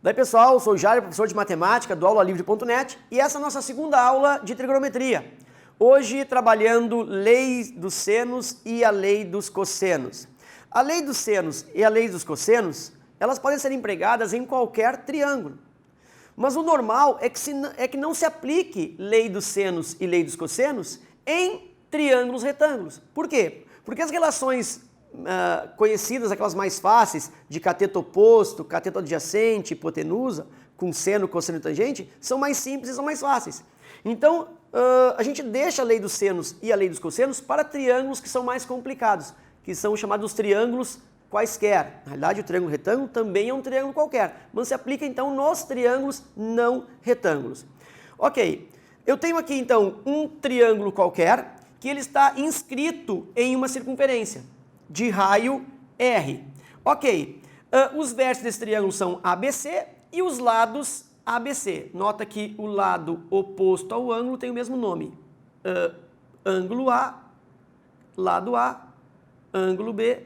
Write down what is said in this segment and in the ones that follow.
Daí pessoal, eu sou o Jair, professor de matemática do aulalivre.net e essa é a nossa segunda aula de trigonometria. Hoje trabalhando lei dos senos e a lei dos cossenos. A lei dos senos e a lei dos cossenos, elas podem ser empregadas em qualquer triângulo. Mas o normal é que não se aplique lei dos senos e lei dos cossenos em triângulos retângulos. Por quê? Porque as relações conhecidas, aquelas mais fáceis, de cateto oposto, cateto adjacente, hipotenusa, com seno, cosseno e tangente, são mais simples e são mais fáceis. Então, a gente deixa a lei dos senos e a lei dos cossenos para triângulos que são mais complicados, que são chamados triângulos quaisquer. Na realidade, o triângulo retângulo também é um triângulo qualquer, mas se aplica então nos triângulos não retângulos. Ok, eu tenho aqui então um triângulo qualquer que ele está inscrito em uma circunferência de raio R. Ok, os vértices desse triângulo são ABC e os lados ABC. Nota que o lado oposto ao ângulo tem o mesmo nome. Ângulo A, ângulo B,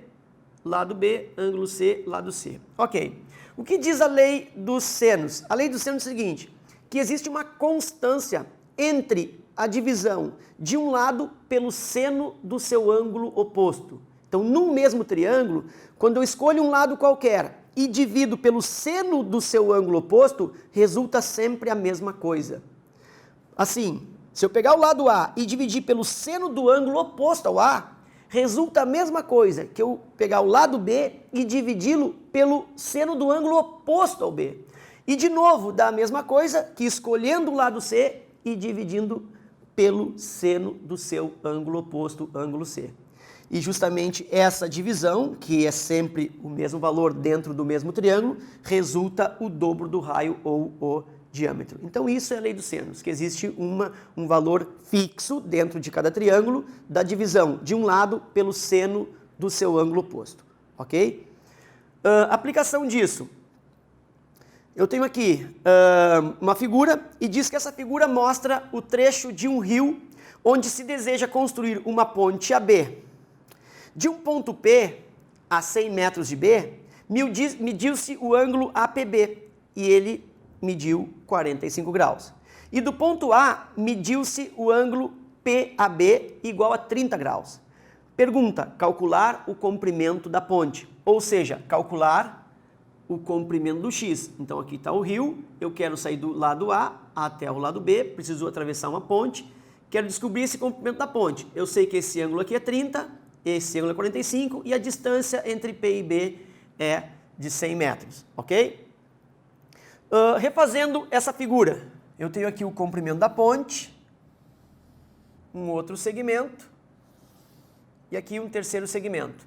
lado B, ângulo C, lado C. Ok. O que diz a lei dos senos? A lei dos senos é o seguinte, que existe uma constância entre a divisão de um lado pelo seno do seu ângulo oposto. Então, num mesmo triângulo, quando eu escolho um lado qualquer e divido pelo seno do seu ângulo oposto, resulta sempre a mesma coisa. Assim, se eu pegar o lado A e dividir pelo seno do ângulo oposto ao A, resulta a mesma coisa que eu pegar o lado B e dividi-lo pelo seno do ângulo oposto ao B. E de novo, dá a mesma coisa que escolhendo o lado C e dividindo pelo seno do seu ângulo oposto, ângulo C. E justamente essa divisão, que é sempre o mesmo valor dentro do mesmo triângulo, resulta o dobro do raio ou o diâmetro. Então isso é a lei dos senos, que existe um valor fixo dentro de cada triângulo da divisão de um lado pelo seno do seu ângulo oposto. Ok? Aplicação disso. Eu tenho aqui uma figura e diz que essa figura mostra o trecho de um rio onde se deseja construir uma ponte AB. De um ponto P a 100 metros de B, mediu-se o ângulo APB e ele mediu 45 graus. E do ponto A, mediu-se o ângulo PAB igual a 30 graus. Pergunta, calcular o comprimento da ponte, ou seja, calcular o comprimento do X. Então aqui está o rio, eu quero sair do lado A até o lado B, preciso atravessar uma ponte, quero descobrir esse comprimento da ponte. Eu sei que esse ângulo aqui é 30, esse ângulo é 45 e a distância entre P e B é de 100 metros, ok? Refazendo essa figura, eu tenho aqui o comprimento da ponte, um outro segmento e aqui um terceiro segmento.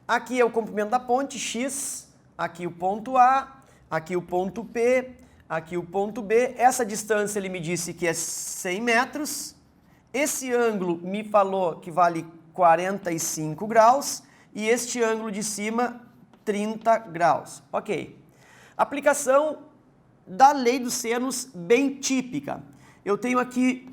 Aqui é o comprimento da ponte, X, aqui o ponto A, aqui o ponto P, aqui o ponto B. Essa distância ele me disse que é 100 metros. Esse ângulo me falou que vale 45 graus e este ângulo de cima 30 graus. Ok. Aplicação da lei dos senos bem típica. Eu tenho aqui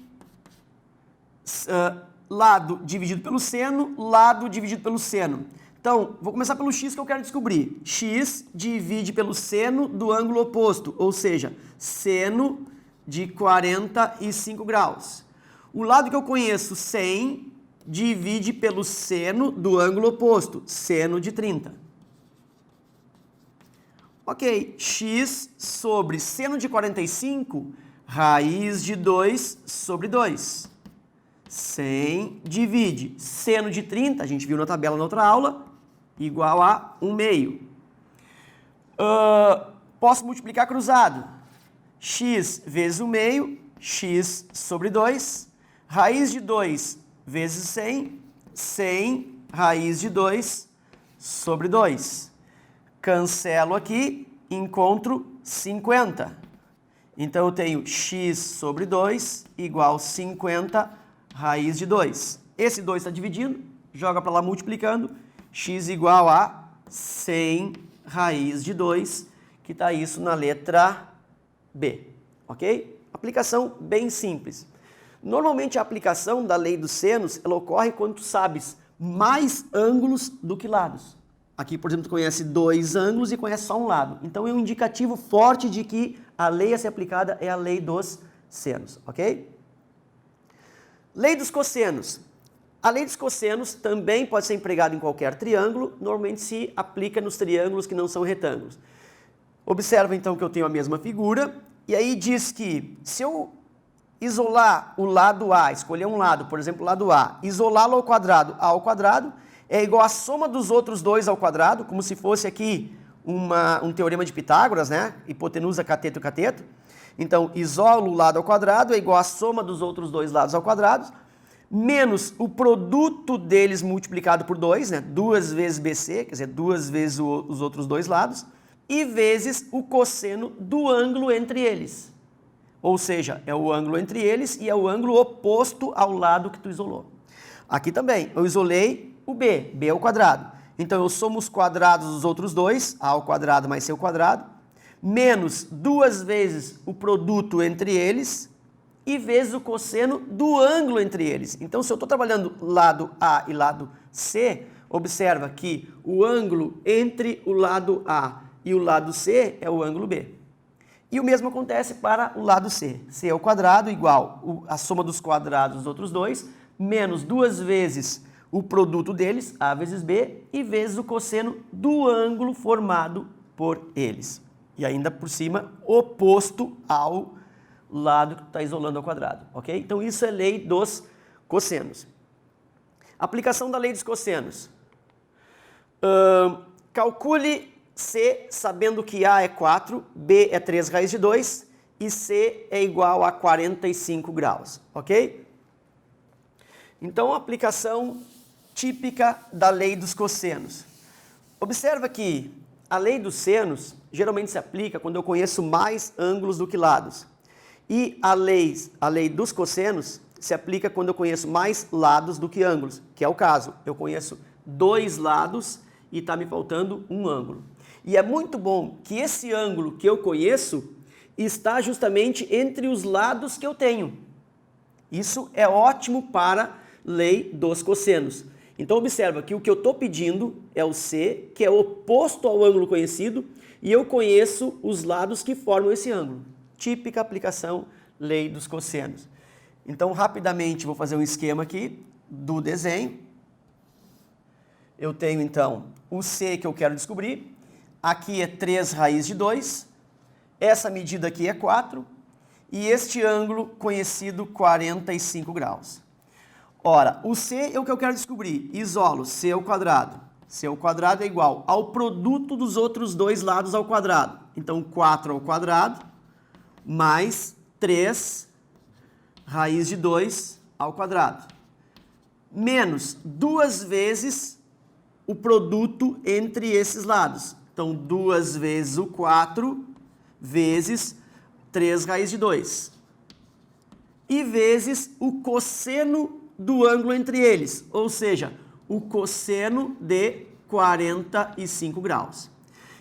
lado dividido pelo seno, lado dividido pelo seno. Então, vou começar pelo x que eu quero descobrir. X divide pelo seno do ângulo oposto, ou seja, seno de 45 graus. O lado que eu conheço, 100, divide pelo seno do ângulo oposto, seno de 30. Ok, x sobre seno de 45, raiz de 2 sobre 2. 100 divide seno de 30, a gente viu na tabela na outra aula, igual a 1/2. Posso multiplicar cruzado. X vezes 1/2, x sobre 2, raiz de 2 vezes 100, 100 raiz de 2 sobre 2. Cancelo aqui, encontro 50. Então eu tenho x sobre 2 igual 50 raiz de 2. Esse 2 está dividindo, joga para lá multiplicando, x igual a 100 raiz de 2, que está isso na letra B, ok? Aplicação bem simples. Normalmente a aplicação da lei dos senos, ela ocorre quando tu sabes mais ângulos do que lados. Aqui, por exemplo, tu conhece dois ângulos e conhece só um lado. Então é um indicativo forte de que a lei a ser aplicada é a lei dos senos, ok? Lei dos cossenos. A lei dos cossenos também pode ser empregada em qualquer triângulo, normalmente se aplica nos triângulos que não são retângulos. Observa então que eu tenho a mesma figura, e aí diz que se eu isolar o lado A, escolher um lado, por exemplo, o lado A, isolá-lo ao quadrado, A ao quadrado, é igual à soma dos outros dois ao quadrado, como se fosse aqui um teorema de Pitágoras, né? Hipotenusa, cateto e cateto. Então, isolo o lado ao quadrado é igual à soma dos outros dois lados ao quadrado, menos o produto deles multiplicado por 2, né? 2 vezes BC, quer dizer, 2 vezes os outros dois lados, e vezes o cosseno do ângulo entre eles. Ou seja, é o ângulo entre eles e é o ângulo oposto ao lado que tu isolou. Aqui também, eu isolei o B, B ao quadrado. Então, eu somo os quadrados dos outros dois, A ao quadrado mais C ao quadrado, menos 2 vezes o produto entre eles e vezes o cosseno do ângulo entre eles. Então, se eu estou trabalhando lado A e lado C, observa que o ângulo entre o lado A e o lado C é o ângulo B. E o mesmo acontece para o lado C. C ao quadrado igual a soma dos quadrados dos outros dois, menos 2 vezes o produto deles, A vezes B, e vezes o cosseno do ângulo formado por eles. E ainda por cima, oposto ao lado que está isolando ao quadrado, ok? Então isso é lei dos cossenos. Aplicação da lei dos cossenos. Calcule C sabendo que A é 4, B é 3 raiz de 2 e C é igual a 45 graus, ok? Então, a aplicação típica da lei dos cossenos. Observa que a lei dos senos geralmente se aplica quando eu conheço mais ângulos do que lados. E a lei dos cossenos se aplica quando eu conheço mais lados do que ângulos, que é o caso. Eu conheço 2 lados e está me faltando um ângulo. E é muito bom que esse ângulo que eu conheço está justamente entre os lados que eu tenho. Isso é ótimo para a lei dos cossenos. Então observa que o que eu estou pedindo é o C, que é oposto ao ângulo conhecido, e eu conheço os lados que formam esse ângulo. Típica aplicação, lei dos cossenos. Então, rapidamente, vou fazer um esquema aqui do desenho. Eu tenho, então, o C que eu quero descobrir. Aqui é 3 raiz de 2. Essa medida aqui é 4. E este ângulo conhecido, 45 graus. Ora, o C é o que eu quero descobrir. Isolo C ao quadrado. C ao quadrado é igual ao produto dos outros dois lados ao quadrado. Então, 4 ao quadrado mais 3 raiz de 2 ao quadrado. Menos 2 vezes o produto entre esses lados. Então, 2 vezes o 4 vezes 3 raiz de 2. E vezes o cosseno do ângulo entre eles, ou seja, o cosseno de 45 graus.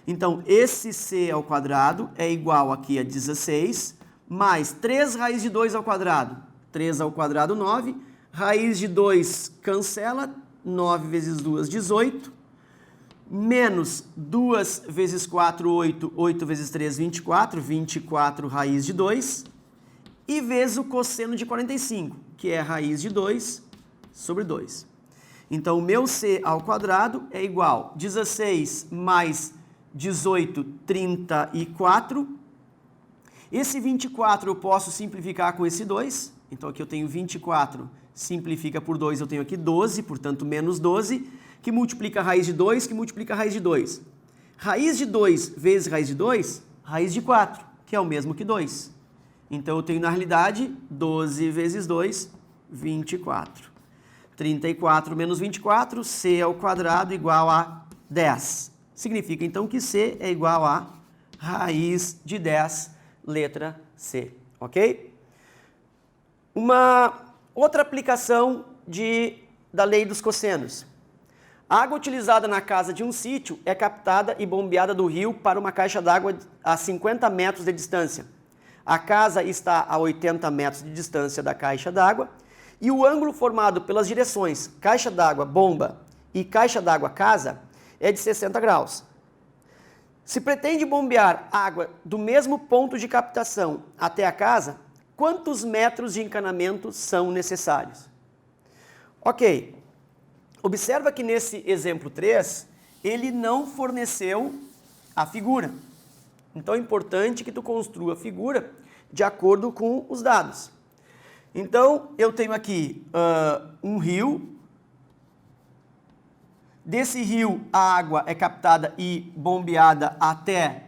Então, esse C ao quadrado é igual aqui a 16, mais 3 raiz de 2 ao quadrado. 3 ao quadrado, 9. Raiz de 2 cancela, 9 vezes 2, 18. Menos 2 vezes 4, 8. 8 vezes 3, 24. 24 raiz de 2. E vezes o cosseno de 45, que é raiz de 2 sobre 2. Então, o meu C ao quadrado é igual a 16 mais 18, 34. Esse 24 eu posso simplificar com esse 2. Então, aqui eu tenho 24, simplifica por 2, eu tenho aqui 12, portanto, menos 12, que multiplica a raiz de 2, que multiplica a raiz de 2. Raiz de 2 vezes raiz de 2, raiz de 4, que é o mesmo que 2. Então, eu tenho, na realidade, 12 vezes 2, 24. 34 menos 24, C ao quadrado igual a 10. Significa, então, que C é igual a raiz de 10, letra C. Ok? Uma outra aplicação da lei dos cossenos. A água utilizada na casa de um sítio é captada e bombeada do rio para uma caixa d'água a 50 metros de distância. A casa está a 80 metros de distância da caixa d'água e o ângulo formado pelas direções caixa d'água bomba e caixa d'água casa é de 60 graus. Se pretende bombear água do mesmo ponto de captação até a casa, quantos metros de encanamento são necessários? Ok. Observa que nesse exemplo 3, ele não forneceu a figura. Então é importante que tu construa a figura de acordo com os dados. Então eu tenho aqui um rio. Desse rio a água é captada e bombeada até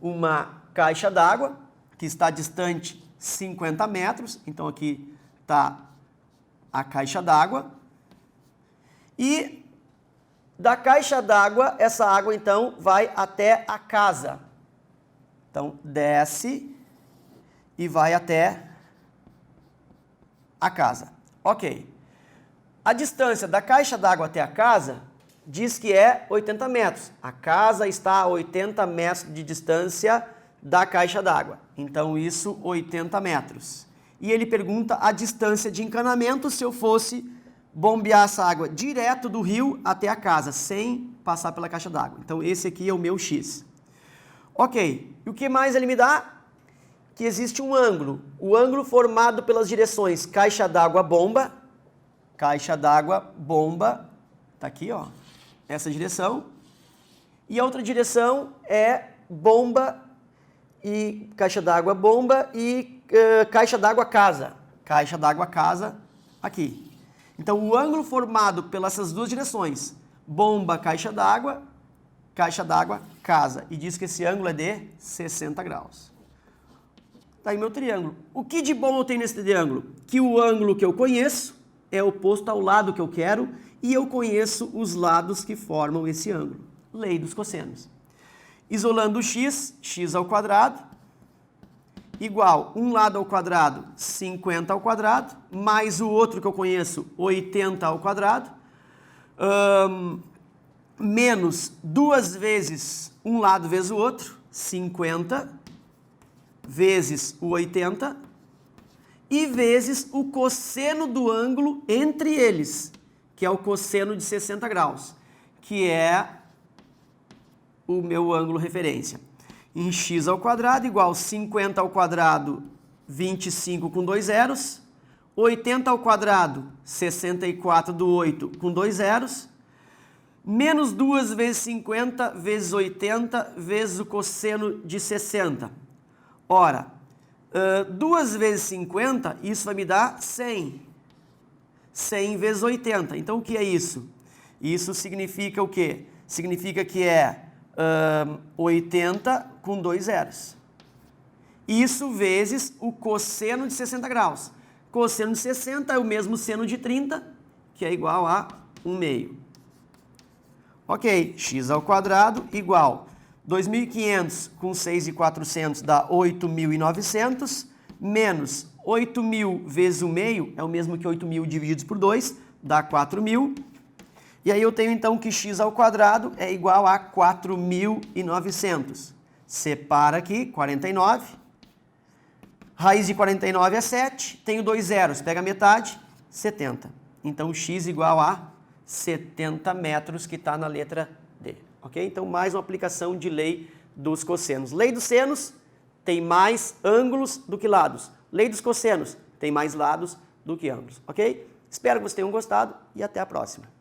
uma caixa d'água, que está distante 50 metros. Então aqui está a caixa d'água. E da caixa d'água, essa água então vai até a casa. Então desce e vai até a casa. Ok. A distância da caixa d'água até a casa diz que é 80 metros. A casa está a 80 metros de distância da caixa d'água. Então isso 80 metros. E ele pergunta a distância de encanamento se eu fosse bombear essa água direto do rio até a casa, sem passar pela caixa d'água. Então esse aqui é o meu X. Ok, e o que mais ele me dá? Que existe um ângulo. O ângulo formado pelas direções caixa d'água, bomba, tá aqui, ó, essa direção. E a outra direção é bomba e caixa d'água, bomba e caixa d'água, casa. Caixa d'água, casa, aqui. Então, o ângulo formado pelas essas duas direções, bomba, caixa d'água, casa. E diz que esse ângulo é de 60 graus. Tá aí meu triângulo. O que de bom eu tenho nesse triângulo? Que o ângulo que eu conheço é oposto ao lado que eu quero e eu conheço os lados que formam esse ângulo. Lei dos cossenos. Isolando o x, x ao quadrado, igual um lado ao quadrado, 50 ao quadrado, mais o outro que eu conheço, 80 ao quadrado, menos 2 vezes um lado vezes o outro, 50, vezes o 80, e vezes o cosseno do ângulo entre eles, que é o cosseno de 60 graus, que é o meu ângulo referência. Em x ao quadrado igual 50 ao quadrado, 25 com 2 zeros, 80 ao quadrado, 64 do 8 com 2 zeros, menos 2 vezes 50 vezes 80 vezes o cosseno de 60. Ora, 2 vezes 50, isso vai me dar 100. 100 vezes 80. Então, o que é isso? Isso significa o quê? Significa que é 80 com 2 zeros. Isso vezes o cosseno de 60 graus. Cosseno de 60 é o mesmo seno de 30, que é igual a 1/2. Ok, x ao quadrado igual 2.500 com 6.400 dá 8.900, menos 8.000 vezes 1/2 é o mesmo que 8.000 divididos por 2, dá 4.000. E aí eu tenho então que x ao quadrado é igual a 4.900. Separa aqui, 49. Raiz de 49 é 7. Tenho 2 zeros, pega a metade, 70. Então x igual a 70 metros, que está na letra D. Ok? Então mais uma aplicação de lei dos cossenos. Lei dos senos tem mais ângulos do que lados. Lei dos cossenos tem mais lados do que ângulos. Ok? Espero que vocês tenham gostado e até a próxima.